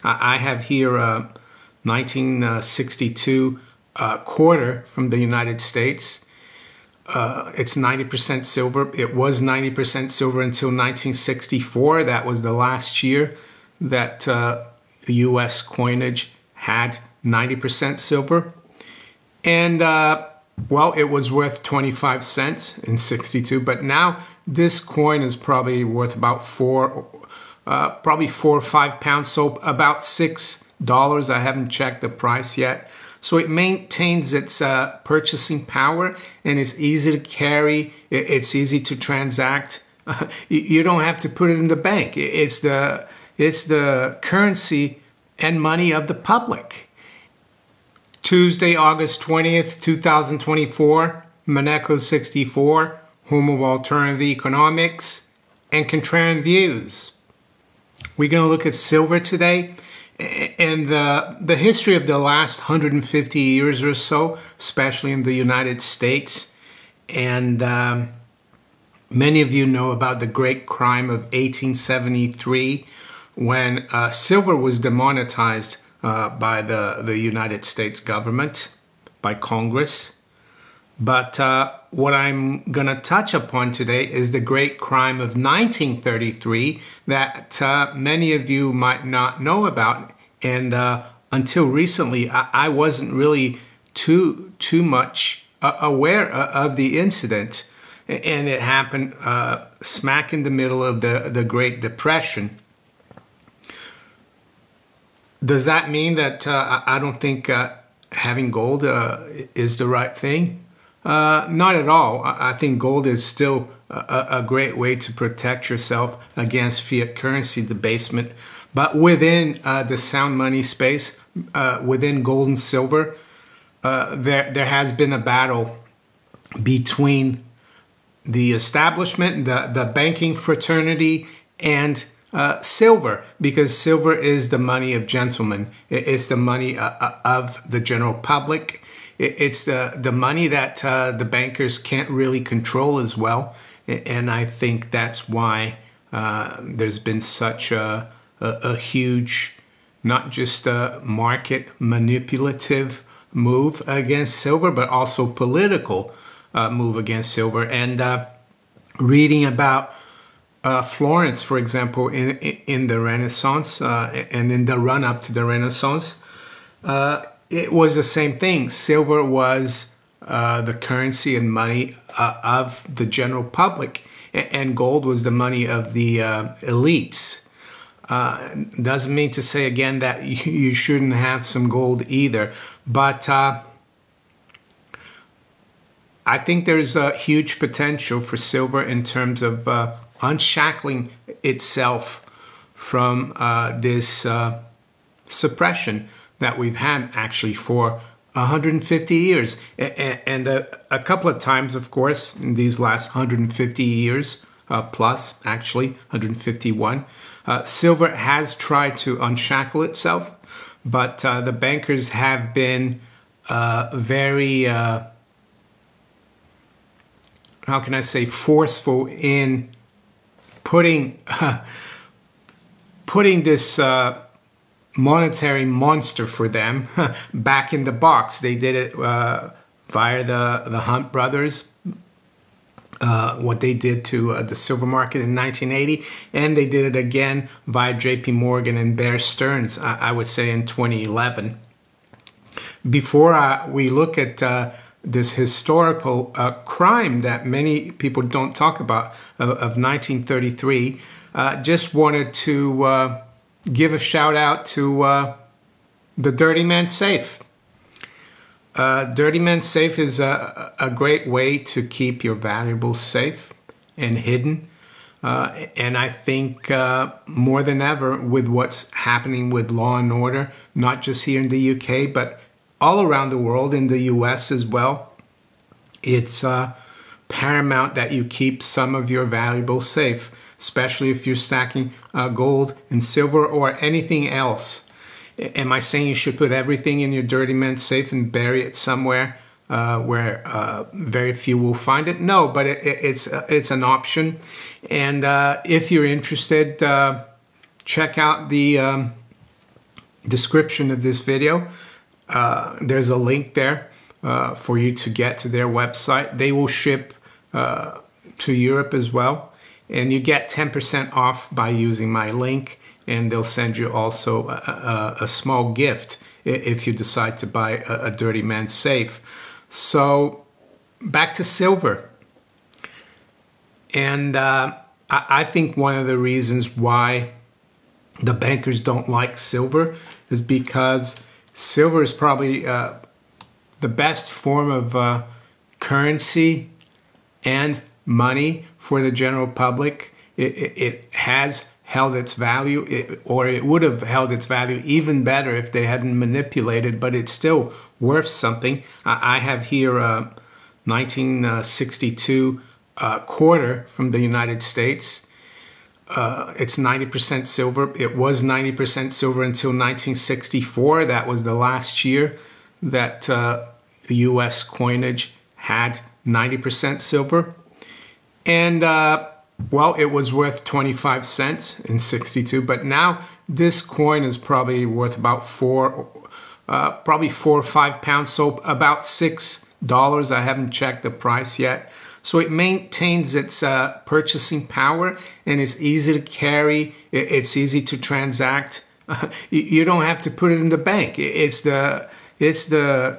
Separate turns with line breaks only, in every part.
I have here a 1962 quarter from the United States. It's 90% silver. It was 90% silver until 1964. That was the last year that the U.S. coinage had 90% silver. And, well, it was worth 25 cents in 62. But now this coin is probably worth about probably 4 or 5 pounds. So about $6. I haven't checked the price yet. So it maintains its purchasing power, and it's easy to carry. It's easy to transact. You don't have to put it in the bank. It's the currency and money of the public. Tuesday, August 20th, 2024, Maneco 64, home of alternative economics and contrarian views. We're going to look at silver today. And the history of the last 150 years or so, especially in the United States. And many of you know about the great crime of 1873 when silver was demonetized by the United States government, by Congress. But what I'm going to touch upon today is the great crime of 1933 that many of you might not know about. And until recently, I wasn't really too much aware of the incident. And it happened smack in the middle of the Great Depression. Does that mean that I don't think having gold is the right thing? Not at all. I think gold is still a great way to protect yourself against fiat currency debasement. But within the sound money space, within gold and silver, there has been a battle between the establishment, the banking fraternity, and silver, because silver is the money of gentlemen. It's the money of the general public. It's the money that the bankers can't really control as well. And I think that's why there's been such a huge, not just a market manipulative move against silver, but also political move against silver. And reading about Florence, for example, in the Renaissance and in the run-up to the Renaissance, it was the same thing. Silver was the currency and money of the general public, and gold was the money of the elites. Doesn't mean to say again that you shouldn't have some gold either, but I think there's a huge potential for silver in terms of unshackling itself from this suppression that we've had actually for 150 years. And a couple of times, of course, in these last 150 years, plus actually 151, silver has tried to unshackle itself, but the bankers have been very, how can I say, forceful in putting this monetary monster for them back in the box. They did it via the Hunt brothers, what they did to the silver market in 1980, and they did it again via JP Morgan and Bear Stearns, I would say, in 2011. Before we look at this historical crime that many people don't talk about of 1933, just wanted to give a shout out to the Dirty Man Safe. Dirty Man Safe is a great way to keep your valuables safe and hidden. And I think more than ever with what's happening with law and order, not just here in the UK, but all around the world, in the US as well, it's paramount that you keep some of your valuables safe, especially if you're stacking gold and silver or anything else. Am I saying you should put everything in your Dirty Man Safe and bury it somewhere where very few will find it? No, but it's an option. And if you're interested, check out the description of this video, there's a link there for you to get to their website. They will ship to Europe as well. And you get 10% off by using my link. And they'll send you also a small gift if you decide to buy a Dirty Man safe. So back to silver. And I think one of the reasons why the bankers don't like silver is because silver is probably the best form of currency and money for the general public. It has held its value, or it would have held its value even better if they hadn't manipulated, but it's still worth something. I have here a 1962 quarter from the United States. It's 90% silver. It was 90% silver until 1964. That was the last year that the U.S. coinage had 90% silver. And, well, it was worth 25 cents in 62, but now this coin is probably worth about probably 4 or 5 pounds, so about $6. I haven't checked the price yet. So it maintains its purchasing power, and it's easy to carry. It's easy to transact. You don't have to put it in the bank. It's the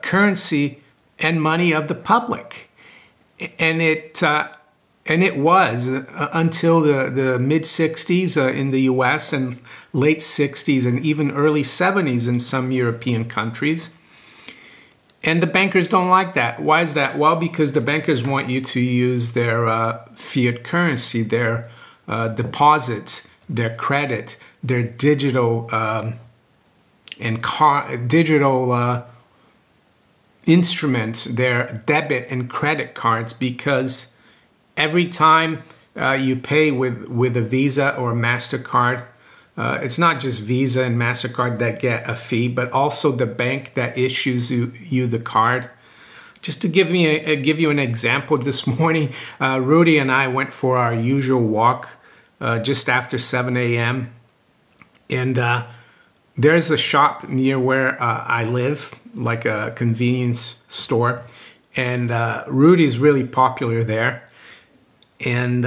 currency and money of the public, and it was until the mid-60s in the US and late 60s and even early 70s in some European countries. And the bankers don't like that. Why is that? Well, because the bankers want you to use their fiat currency, their deposits, their credit, their digital instruments, their debit and credit cards, because every time you pay with a Visa or a MasterCard, it's not just Visa and MasterCard that get a fee, but also the bank that issues you the card. Just to give you an example, this morning, Rudy and I went for our usual walk just after 7 a.m. And there's a shop near where I live, like a convenience store. And Rudy's really popular there. And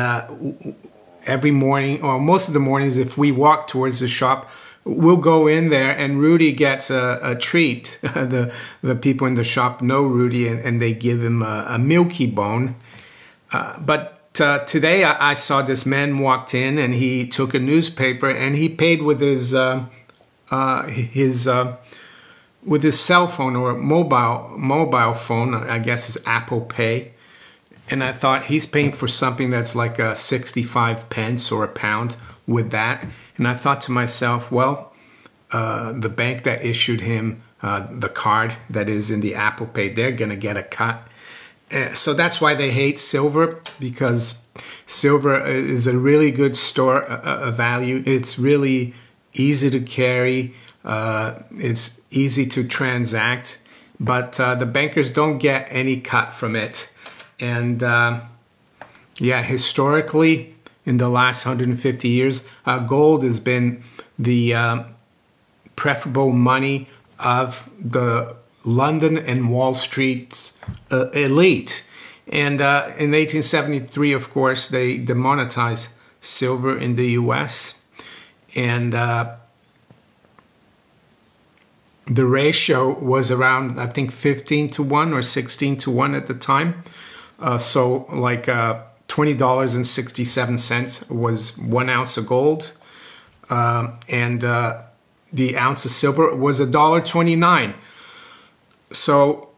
every morning, or most of the mornings, if we walk towards the shop, we'll go in there and Rudy gets a treat. The people in the shop know Rudy, and they give him a Milky Bone. But today I saw this man walked in, and he took a newspaper and he paid with his cell phone or mobile phone. I guess it's Apple Pay. And I thought, he's paying for something that's like 65 pence or a pound with that. And I thought to myself, well, the bank that issued him the card that is in the Apple Pay, they're going to get a cut. So that's why they hate silver, because silver is a really good store of value. It's really easy to carry. It's easy to transact. But the bankers don't get any cut from it. And yeah, historically, in the last 150 years, gold has been the preferable money of the London and Wall Street's elite. And in 1873, of course, they demonetized silver in the US. And the ratio was around, I think, 15-1 or 16-1 at the time. So like $20.67 was 1 ounce of gold, and the ounce of silver was $1.29. So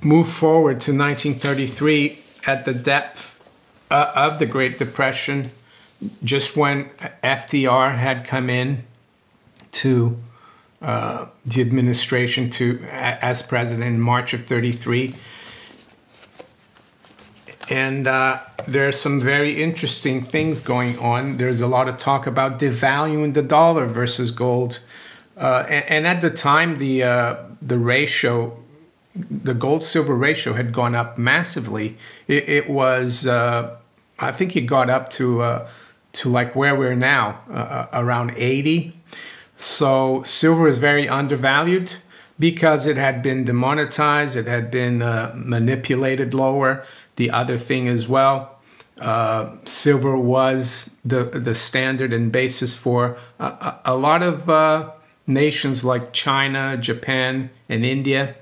move forward to 1933, at the depth of the Great Depression, just when FDR had come in to the administration as president in March of '33. And there are some very interesting things going on. There's a lot of talk about devaluing the dollar versus gold. And at the time, the ratio, the gold-silver ratio had gone up massively. It was, I think it got up to like where we're now, around 80. So silver is very undervalued because it had been demonetized, it had been manipulated lower. The other thing as well, silver was the standard and basis for a lot of nations like China, Japan, and India.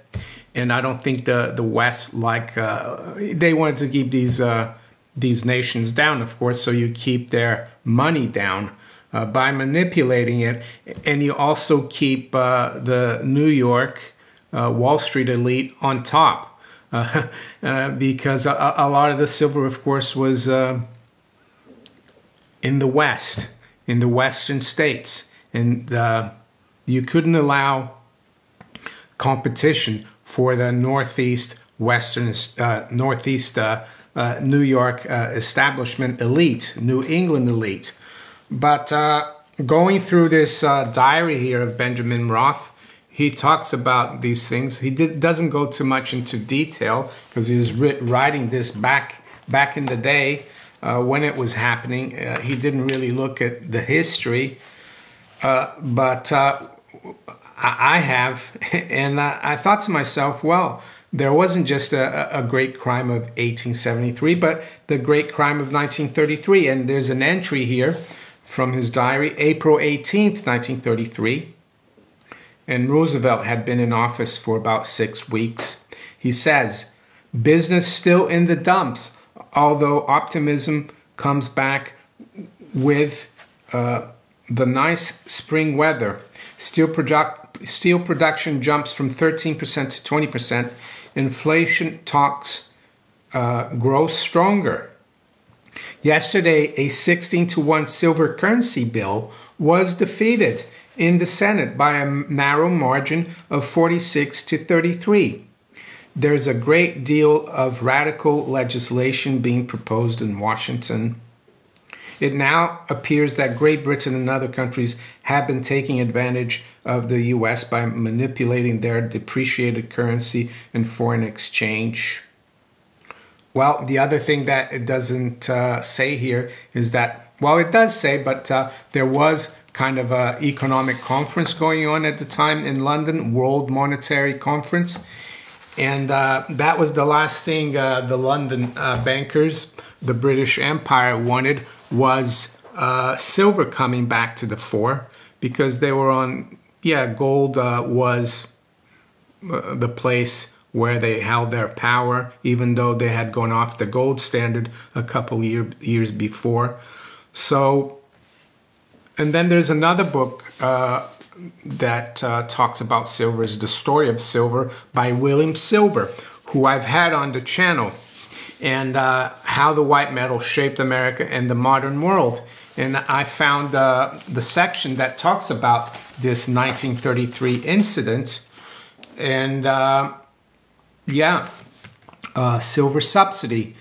And I don't think the West, they wanted to keep these nations down, of course, so you keep their money down by manipulating it. And you also keep the New York Wall Street elite on top. Because a lot of the silver, of course, was in the West, in the Western states. And you couldn't allow competition for the Northeast, Northeast New York establishment elite, New England elite. But going through this diary here of Benjamin Roth, he talks about these things. He doesn't go too much into detail because he was writing this back in the day when it was happening. He didn't really look at the history, but I have, and I thought to myself, well, there wasn't just a great crime of 1873, but the great crime of 1933. And there's an entry here from his diary, April 18th, 1933. And Roosevelt had been in office for about 6 weeks. He says, business still in the dumps, although optimism comes back with the nice spring weather. Steel production jumps from 13% to 20%. Inflation talks grow stronger. Yesterday, a 16-to-1 silver currency bill was defeated in the Senate by a narrow margin of 46 to 33. There's a great deal of radical legislation being proposed in Washington. It now appears that Great Britain and other countries have been taking advantage of the U.S. by manipulating their depreciated currency and foreign exchange. Well, the other thing that it doesn't say here is that, well, it does say, but there was kind of an economic conference going on at the time in London, World Monetary Conference. And that was the last thing the London bankers, the British Empire, wanted was silver coming back to the fore, because they were on, gold was the place where they held their power, even though they had gone off the gold standard a couple years before. So, and then there's another book that talks about silver, is The Story of Silver by William Silber, who I've had on the channel, and how the white metal shaped America and the modern world. And I found the section that talks about this 1933 incident, and silver subsidy,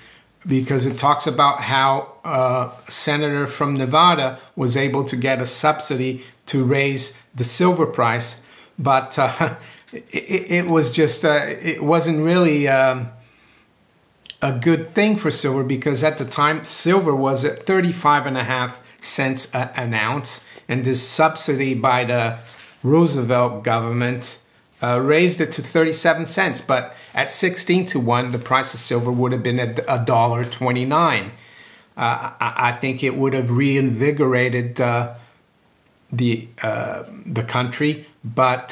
because it talks about how a senator from Nevada was able to get a subsidy to raise the silver price, but it was just, it wasn't really a good thing for silver, because at the time silver was at 35.5 cents an ounce, and this subsidy by the Roosevelt government raised it to 37 cents, but at 16-to-1, the price of silver would have been at $1.29. I think it would have reinvigorated the country, but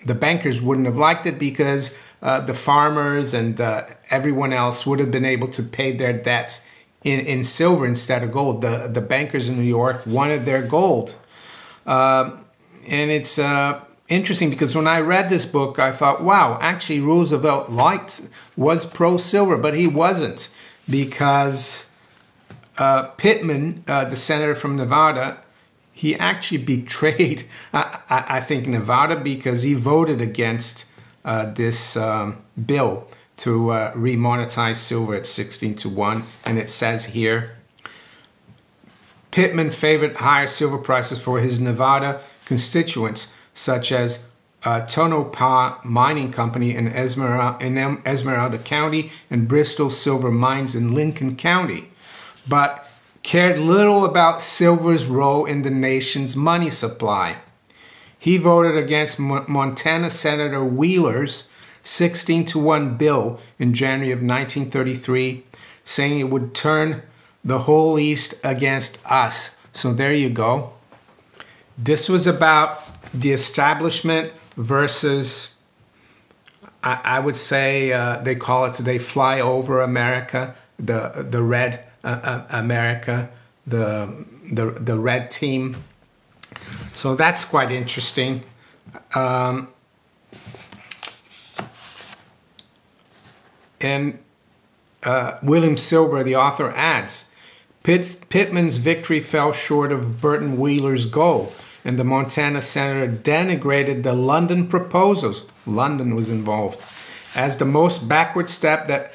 the bankers wouldn't have liked it, because the farmers and everyone else would have been able to pay their debts in silver instead of gold. The bankers in New York wanted their gold. And it's interesting, because when I read this book, I thought, wow, actually Roosevelt was pro-silver, but he wasn't, because Pittman, the senator from Nevada, he actually betrayed, I think, Nevada, because he voted against this bill to remonetize silver at 16-to-1. And it says here, Pittman favored higher silver prices for his Nevada constituents, such as Tonopah Mining Company in Esmeralda County and Bristol Silver Mines in Lincoln County, but cared little about silver's role in the nation's money supply. He voted against Montana Senator Wheeler's 16-1 bill in January of 1933, saying it would turn the whole East against us. So there you go. This was about the establishment versus, I would say, they call it today flyover America, the red America, the red team. So that's quite interesting. And William Silber, the author, adds, Pittman's victory fell short of Burton Wheeler's goal, and the Montana senator denigrated the London proposals, London was involved, as the most backward step that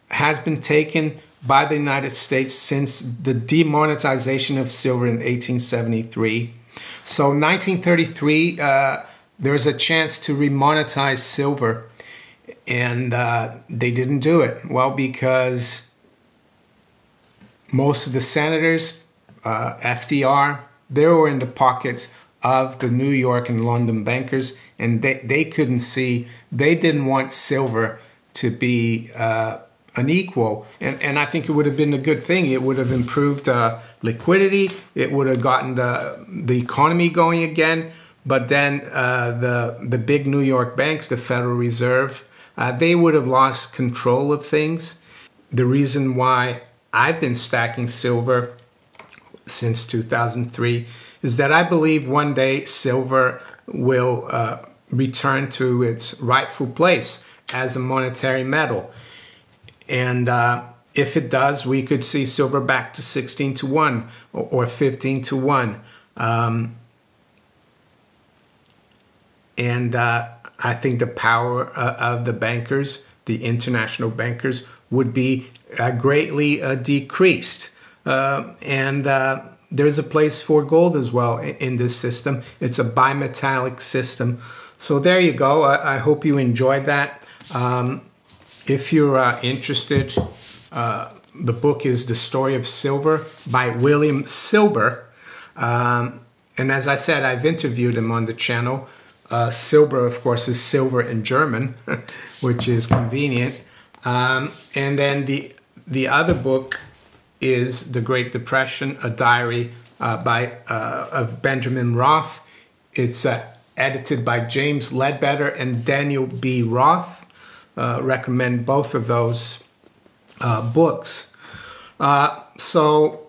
has been taken by the United States since the demonetization of silver in 1873. So 1933, there's a chance to remonetize silver, and they didn't do it. Well, because most of the senators, FDR, they were in the pockets of the New York and London bankers, and they couldn't see, they didn't want silver to be an equal. And I think it would have been a good thing. It would have improved liquidity. It would have gotten the economy going again. But then the big New York banks, the Federal Reserve, they would have lost control of things. The reason why I've been stacking silver since 2003 is that I believe one day silver will return to its rightful place as a monetary metal. And if it does, we could see silver back to 16-1 or 15-1. And I think the power of the bankers, the international bankers, would be greatly decreased. There's a place for gold as well in this system. It's a bimetallic system. So there you go. I hope you enjoyed that. If you're interested, the book is The Story of Silver by William Silber. And as I said, I've interviewed him on the channel. Silber, of course, is silver in German, which is convenient. And then the other book is The Great Depression, a diary of Benjamin Roth. It's edited by James Ledbetter and Daniel B. Roth. Recommend both of those books. So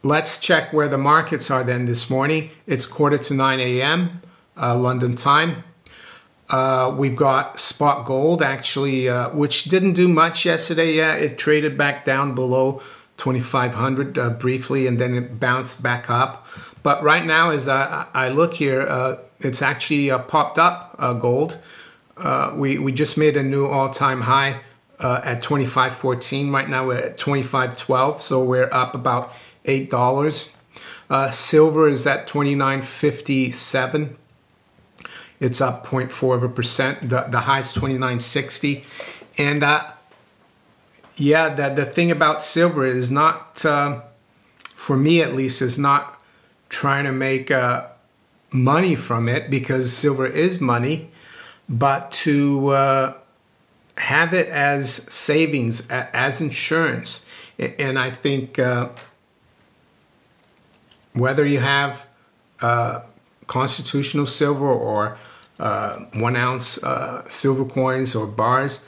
let's check where the markets are then this morning. It's 8:45 a.m. London time. We've got spot gold actually, which didn't do much yesterday. Yeah, it traded back down below 2,500 briefly, and then it bounced back up. But right now, as I look here, it's actually popped up gold. We just made a new all-time high at 25.14. Right now we're at 25.12, so we're up about $8. Silver is at 29.57. It's up 0.4%. The high is 29.60. And yeah, the thing about silver is not, for me at least, is not trying to make money from it, because silver is money, but to have it as savings, as insurance. And I think whether you have constitutional silver or 1 ounce silver coins or bars,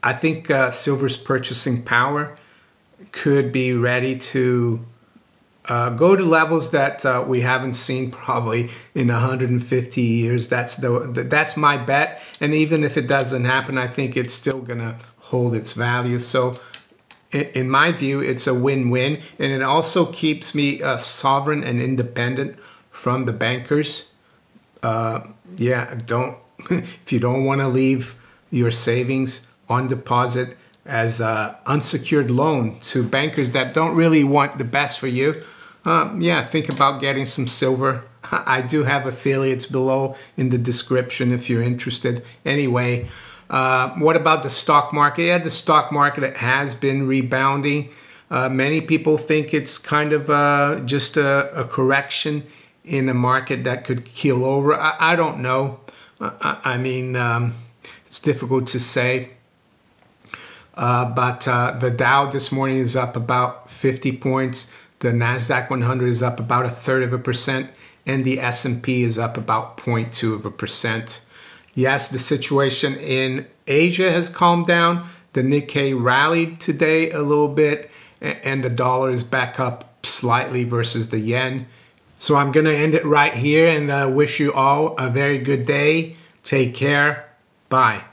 I think silver's purchasing power could be ready to go to levels that we haven't seen probably in 150 years. That's my bet. And even if it doesn't happen, I think it's still gonna hold its value. So in my view, it's a win-win, and it also keeps me sovereign and independent from the bankers. Yeah, if you don't want to leave your savings on deposit as an unsecured loan to bankers that don't really want the best for you, yeah, think about getting some silver. I do have affiliates below in the description if you're interested. Anyway, what about the stock market? Yeah, the stock market has been rebounding. Many people think it's kind of just a correction in a market that could keel over? I don't know. I mean, it's difficult to say. But the Dow this morning is up about 50 points. The NASDAQ 100 is up about 1/3%. And the S&P is up about 0.2%. Yes, the situation in Asia has calmed down. The Nikkei rallied today a little bit, and the dollar is back up slightly versus the yen. So I'm going to end it right here and wish you all a very good day. Take care. Bye.